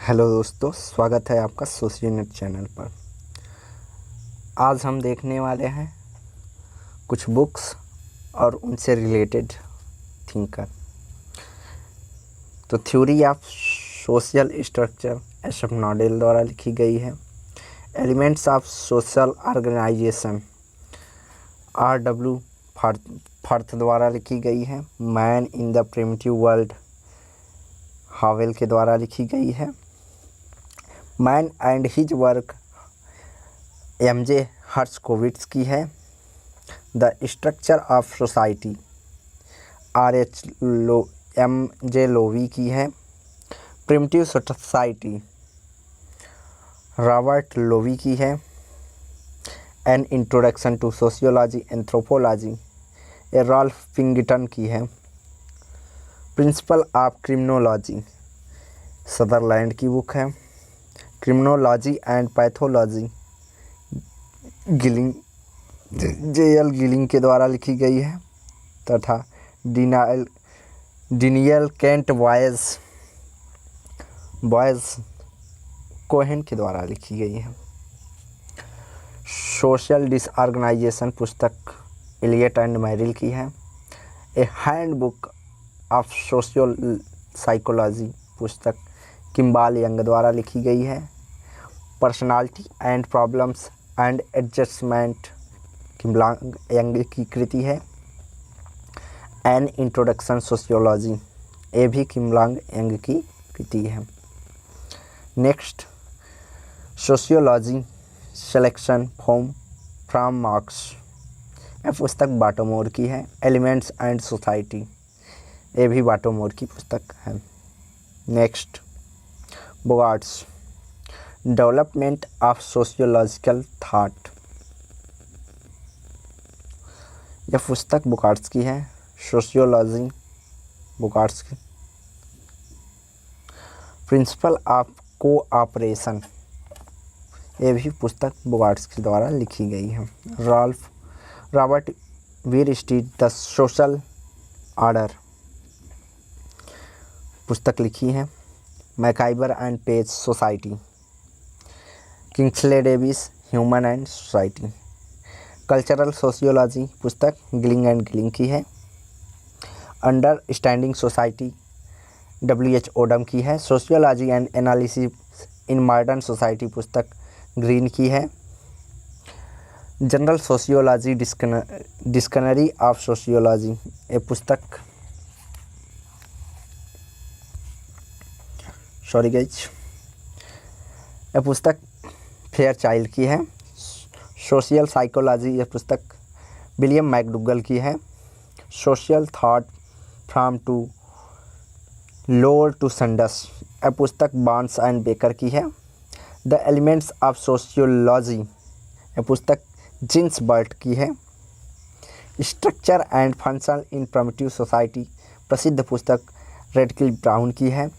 Hello दोस्तों, स्वागत है आपका सोशियोनेट चैनल पर। आज हम देखने वाले हैं कुछ बुक्स और उनसे रिलेटेड थिंकर। तो थ्योरी ऑफ सोशल स्ट्रक्चर एशप नोडेल द्वारा लिखी गई है। Elements of social organization R.W. Firth द्वारा लिखी गई है। Man in the primitive world Hoebel के द्वारा लिखी गई है। Man and his work M.J. Herskovits की है। The structure of society M.J. Lowie की है। प्रिमिटिव सोसाइटी रॉबर्ट लोवी की है। An introduction to sociology anthropology Ralph Piddington की है। प्रिंसिपल ऑफ क्रिमिनोलॉजी सदरलैंड की बुक है। Criminology and pathology Gillin J.L. Gillin के द्वारा लिखी गई है तथा डिनियल केंट बॉयज कोहेन के द्वारा लिखी गई है। सोशल डिसऑर्गेनाइजेशन पुस्तक एलियट एंड मैरिल की है। ए हैंडबुक ऑफ सोशियल साइकोलॉजी पुस्तक किम्बाल यंग द्वारा लिखी गई है। Personality and problems and adjustment किम्बाल young की कृति है। एन इंट्रोडक्शन सोशियोलॉजी ये भी किम्बाल यंग की कृति है। Next sociology selection from marks यह पुस्तक बाटोमोर की है। एलिमेंट्स एंड सोसाइटी ये भी बाटोमोर की पुस्तक है। Next Bogardus development of sociological thought यह पुस्तक बोगार्ट्स की है। सोशियोलॉजी बोगार्ट्स की। प्रिंसिपल ऑफ कोऑपरेशन ये भी पुस्तक बोगार्ट्स के द्वारा लिखी गई है। Robert Bierstedt the social order पुस्तक लिखी है। MacIver and Page society Kingsley Davis human and society. Cultural sociology पुस्तक गिलिंग एंड गिलिंग की है। Understanding society W.H. ओडम की है। Sociology and analysis in modern society पुस्तक ग्रीन की है। General sociology dictionary of sociology ये पुस्तक यह पुस्तक फेयर चाइल्ड की है। सोशल साइकोलॉजी यह पुस्तक विलियम मैकडूगल की है। Social thought from to lower to science यह पुस्तक बार्न्स एंड बेकर की है। द एलिमेंट्स ऑफ सोशियोलॉजी यह पुस्तक जिन्स बर्ट की है। Structure and function in primitive society प्रसिद्ध पुस्तक रेडक्लिफ ब्राउन की है।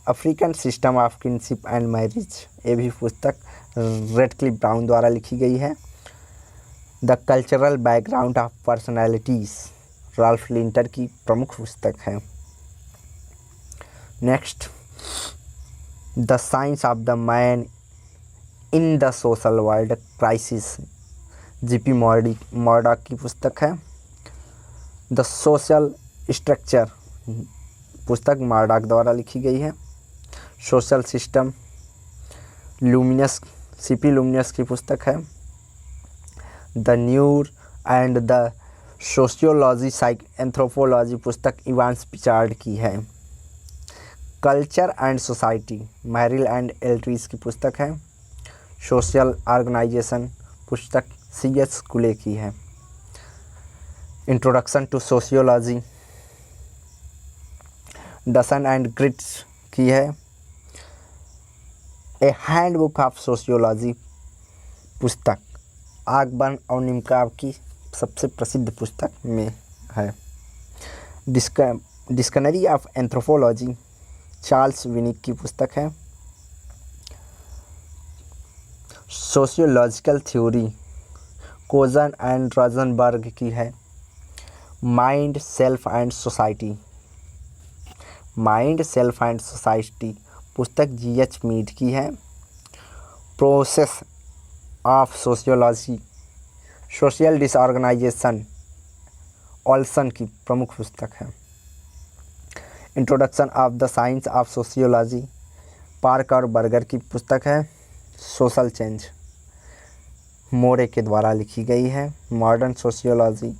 African system of kinship and marriage ये भी पुस्तक रेडक्लिफ ब्राउन द्वारा लिखी गई है। The cultural background of personalities Ralph lintel की प्रमुख पुस्तक है। Next the science of the man in the social world crisis G.P. मॉर्डॉक की पुस्तक है। द सोशल स्ट्रक्चर पुस्तक मॉर्डॉक द्वारा लिखी गई है। Social system luminous C.P. Luminous की पुस्तक है। The Nuer and the sociology anthropology पुस्तक इवांस पिचार्ड की है। Culture and society Merrill and Eldredge की पुस्तक है। सोशल ऑर्गेनाइजेशन पुस्तक C.S. कुले की है। Introduction to sociology Dawson and Gettys की है। ए हैंडबुक ऑफ सोशियोलॉजी पुस्तक आगबर्न और निमकाव की सबसे प्रसिद्ध पुस्तक में है। डिक्शनरी ऑफ एंथ्रोपोलॉजी चार्ल्स विनिक की पुस्तक है। Sociological theory cogen and Rosenberg की है। माइंड सेल्फ एंड सोसाइटी पुस्तक जी.एच. मीड की है। Process of sociology social disorganisation Olson की प्रमुख पुस्तक है। Introduction of the science of sociology park और बर्गर की पुस्तक है। सोशल चेंज मोरे के द्वारा लिखी गई है। Modern sociology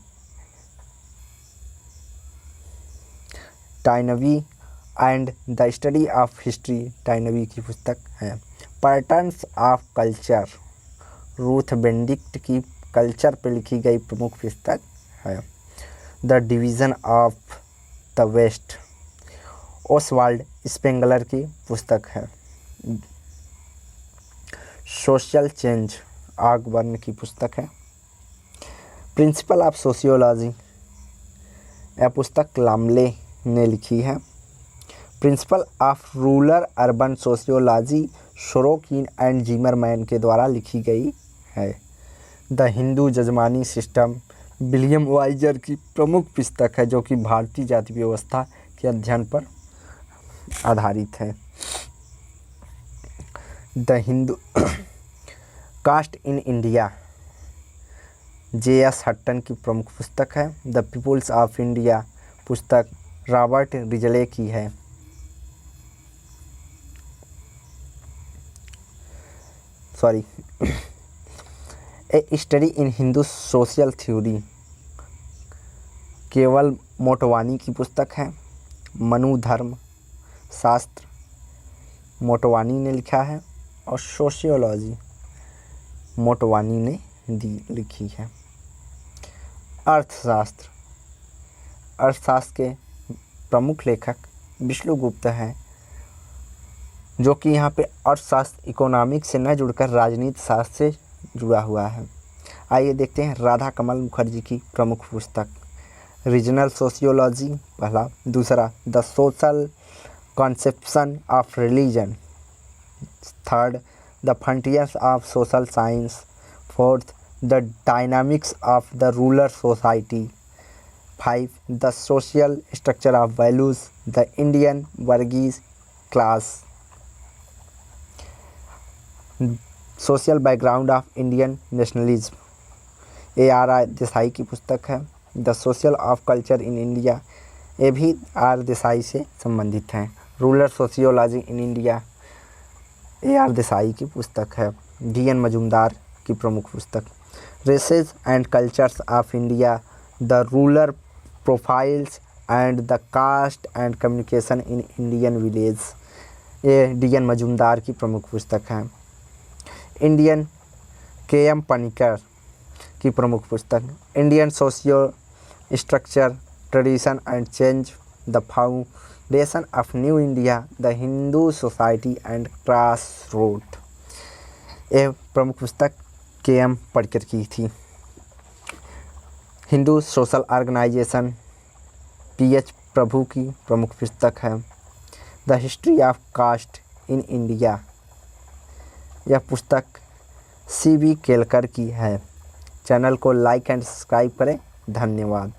Toynbee and the study of history Toynbee की पुस्तक है। Patterns of culture Ruth Benedict की कल्चर पर लिखी गई प्रमुख पुस्तक है। The division of the west Oswald Spengler की पुस्तक है। सोशल चेंज ऑगबर्न की पुस्तक है। प्रिंसिपल ऑफ सोशियोलॉजी यह पुस्तक लामले ने लिखी है। Principle of rural urban sociology Sorokin and Zimmerman के द्वारा लिखी गई है। The Hindu jajmani system William Wiser की प्रमुख पुस्तक है, जो कि भारतीय जाति व्यवस्था के अध्ययन पर आधारित है। The Hindu caste in India J S. Hutton की प्रमुख पुस्तक है। द पीपुल्स ऑफ इंडिया पुस्तक रॉबर्ट रिजले की है। A study in Hindu social theory Kewal Motwani की पुस्तक है। मनु धर्म शास्त्र मोटवानी ने लिखा है और सोशियोलॉजी मोटवानी ने लिखी है। अर्थशास्त्र के प्रमुख लेखक विष्णुगुप्त हैं, जो कि यहाँ पे अर्थशास्त्र इकोनॉमिक्स से न जुड़कर राजनीति शास्त्र से जुड़ा हुआ है। आइए देखते हैं राधा कमल मुखर्जी की प्रमुख पुस्तक रीजनल सोशियोलॉजी पहला। दूसरा the social conception of religion. Third the frontiers of social science. Fourth the dynamics of the rural society. 5 the social structure of values the Indian वर्गीज class. Social background of Indian nationalism A.R. Desai की पुस्तक है। The social of culture in India ये भी R Desai से संबंधित हैं। Rural sociology in India A.R. Desai की पुस्तक है। D.N. मजूमदार की प्रमुख पुस्तक races and cultures of India the rural profiles and the caste and communication in Indian village ये D.N. मजूमदार की प्रमुख पुस्तक है। Indian K.M. पनिकर की प्रमुख पुस्तक Indian socio structure tradition and change the foundation of new India the Hindu society and cross road यह प्रमुख पुस्तक K.M. पनिकर की थी। Hindu social organisation P.H. प्रभु की प्रमुख पुस्तक है। The history of caste in India यह पुस्तक C.B. केलकर की है। चैनल को लाइक एंड सब्सक्राइब करें। धन्यवाद।